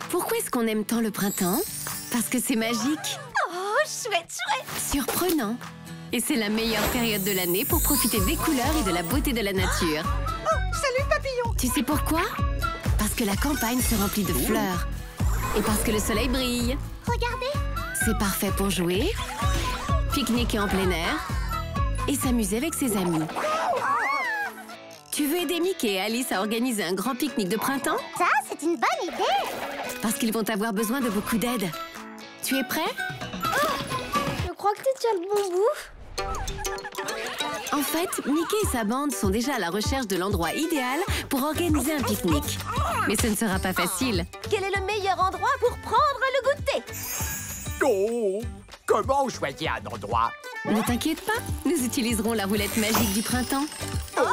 Pourquoi est-ce qu'on aime tant le printemps? Parce que c'est magique. Oh, chouette, chouette! Surprenant. Et c'est la meilleure période de l'année pour profiter des couleurs et de la beauté de la nature. Oh, salut papillon! Tu sais pourquoi? Parce que la campagne se remplit de fleurs. Et parce que le soleil brille. Regardez! C'est parfait pour jouer, pique-niquer en plein air et s'amuser avec ses amis. Tu veux aider Mickey et Alice à organiser un grand pique-nique de printemps? Ça, c'est une bonne idée! Parce qu'ils vont avoir besoin de beaucoup d'aide. Tu es prêt? Je crois que tu tiens le bon bout. En fait, Mickey et sa bande sont déjà à la recherche de l'endroit idéal pour organiser un pique-nique. Mais ce ne sera pas facile. Quel est le meilleur endroit pour prendre le goûter? Oh! Comment on choisit un endroit? Ne t'inquiète pas, nous utiliserons la roulette magique du printemps. Oh,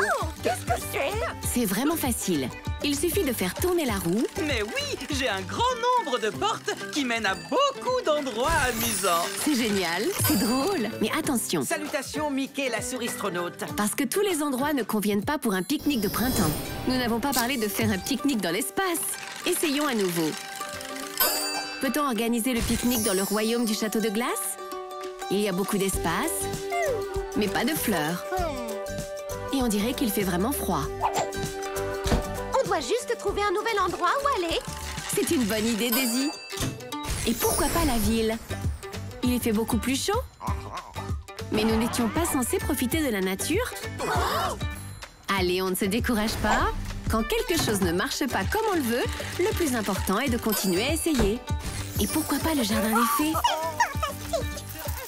qu'est-ce que c'est? C'est vraiment facile. Il suffit de faire tourner la roue. Mais oui, j'ai un grand nombre de portes qui mènent à beaucoup d'endroits amusants. C'est génial, c'est drôle. Mais attention, Salutations, Mickey, la souris astronaute. parce que tous les endroits ne conviennent pas pour un pique-nique de printemps. Nous n'avons pas parlé de faire un pique-nique dans l'espace. Essayons à nouveau. Peut-on organiser le pique-nique dans le royaume du château de glace? Il y a beaucoup d'espace, mais pas de fleurs. Et on dirait qu'il fait vraiment froid. On doit juste trouver un nouvel endroit où aller. C'est une bonne idée, Daisy. Et pourquoi pas la ville? Il y fait beaucoup plus chaud. Mais nous n'étions pas censés profiter de la nature? Allez, on ne se décourage pas. Quand quelque chose ne marche pas comme on le veut, le plus important est de continuer à essayer. Et pourquoi pas le jardin des fées?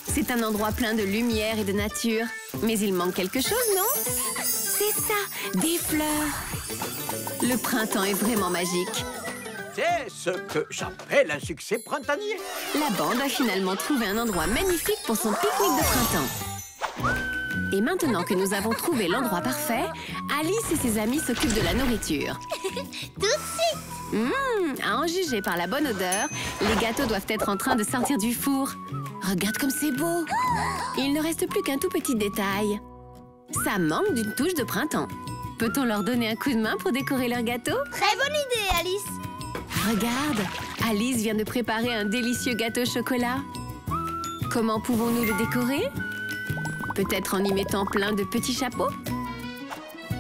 C'est un endroit plein de lumière et de nature. Mais il manque quelque chose, non? C'est ça, des fleurs. Le printemps est vraiment magique. C'est ce que j'appelle un succès printanier. La bande a finalement trouvé un endroit magnifique pour son pique-nique de printemps. Et maintenant que nous avons trouvé l'endroit parfait, Alice et ses amis s'occupent de la nourriture. Tout de suite! À en juger par la bonne odeur, les gâteaux doivent être en train de sortir du four. Regarde comme c'est beau! Il ne reste plus qu'un tout petit détail. Ça manque d'une touche de printemps. Peut-on leur donner un coup de main pour décorer leur gâteau? Très bonne idée, Alice! Regarde, Alice vient de préparer un délicieux gâteau au chocolat. Comment pouvons-nous le décorer? Peut-être en y mettant plein de petits chapeaux?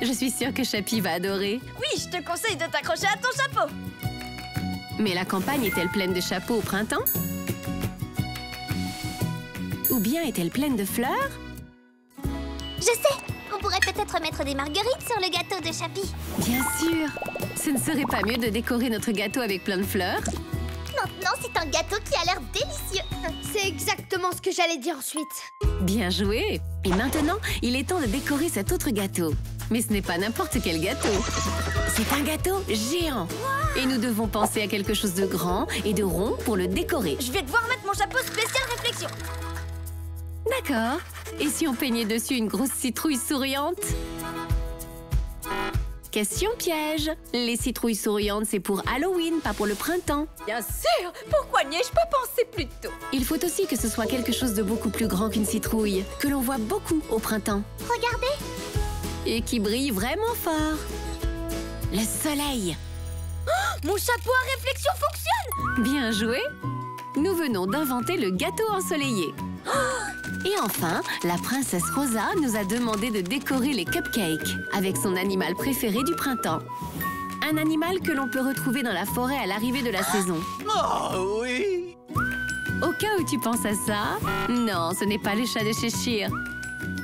Je suis sûre que Chappy va adorer. Oui, je te conseille de t'accrocher à ton chapeau! Mais la campagne est-elle pleine de chapeaux au printemps? Ou bien est-elle pleine de fleurs? Je sais! On pourrait peut-être mettre des marguerites sur le gâteau de Chappy. Bien sûr! Ce ne serait pas mieux de décorer notre gâteau avec plein de fleurs? Maintenant, c'est un gâteau qui a l'air délicieux. C'est exactement ce que j'allais dire ensuite. Bien joué! Et maintenant, il est temps de décorer cet autre gâteau. Mais ce n'est pas n'importe quel gâteau. C'est un gâteau géant. Et nous devons penser à quelque chose de grand et de rond pour le décorer. Je vais devoir mettre mon chapeau spécial réflexion. D'accord. Et si on peignait dessus une grosse citrouille souriante? Question piège. Les citrouilles souriantes, c'est pour Halloween, pas pour le printemps. Bien sûr! Pourquoi n'y ai-je pas pensé plus tôt? Il faut aussi que ce soit quelque chose de beaucoup plus grand qu'une citrouille, que l'on voit beaucoup au printemps. Regardez! Et qui brille vraiment fort. Le soleil. Mon chapeau à réflexion fonctionne! Bien joué. Nous venons d'inventer le gâteau ensoleillé. Et enfin, la princesse Rosa nous a demandé de décorer les cupcakes avec son animal préféré du printemps. Un animal que l'on peut retrouver dans la forêt à l'arrivée de la saison. Oh oui! Au cas où tu penses à ça, non, ce n'est pas le chat de Cheshire.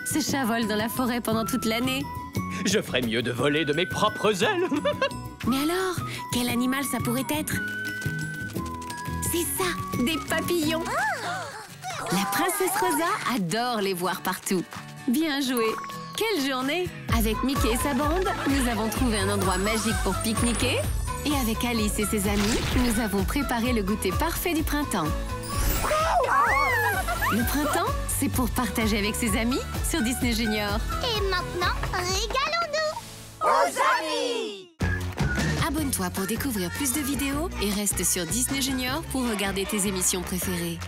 Ce chat vole dans la forêt pendant toute l'année. Je ferais mieux de voler de mes propres ailes. Mais alors, quel animal ça pourrait être? C'est ça, des papillons. La princesse Rosa adore les voir partout. Bien joué. Quelle journée! Avec Mickey et sa bande, nous avons trouvé un endroit magique pour pique-niquer. Et avec Alice et ses amis, nous avons préparé le goûter parfait du printemps. Le printemps, c'est pour partager avec ses amis sur Disney Junior. Et maintenant, régalons-nous! Aux amis! Abonne-toi pour découvrir plus de vidéos et reste sur Disney Junior pour regarder tes émissions préférées.